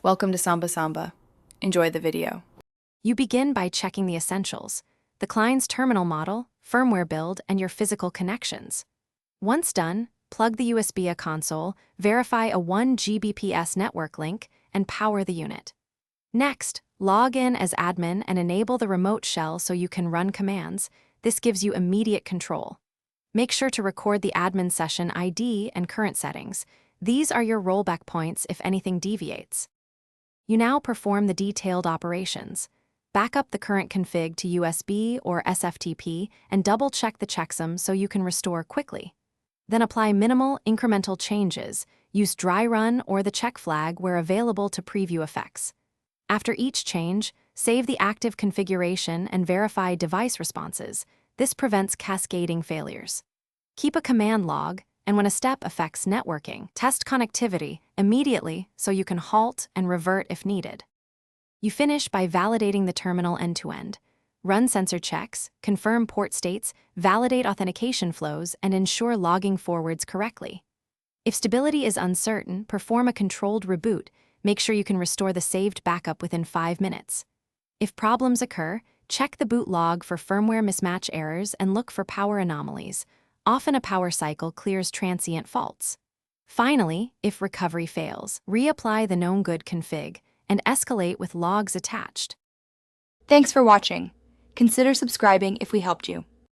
Welcome to Samba Samba. Enjoy the video. You begin by checking the essentials: the Clynes terminal model, firmware build, and your physical connections. Once done, plug the USB console, verify a 1 Gbps network link, and power the unit. Next, log in as admin and enable the remote shell so you can run commands. This gives you immediate control. Make sure to record the admin session ID and current settings. These are your rollback points if anything deviates. You now perform the detailed operations. Back up the current config to USB or SFTP and double-check the checksum so you can restore quickly. Then apply minimal, incremental changes. Use dry run or the check flag where available to preview effects. After each change, save the active configuration and verify device responses. This prevents cascading failures. Keep a command log, and when a step affects networking, test connectivity immediately so you can halt and revert if needed. You finish by validating the terminal end-to-end. Run sensor checks, confirm port states, validate authentication flows, and ensure logging forwards correctly. If stability is uncertain, perform a controlled reboot. Make sure you can restore the saved backup within 5 minutes. If problems occur, check the boot log for firmware mismatch errors and look for power anomalies. Often a power cycle clears transient faults. Finally, if recovery fails, reapply the known good config and escalate with logs attached. Thanks for watching. Consider subscribing if we helped you.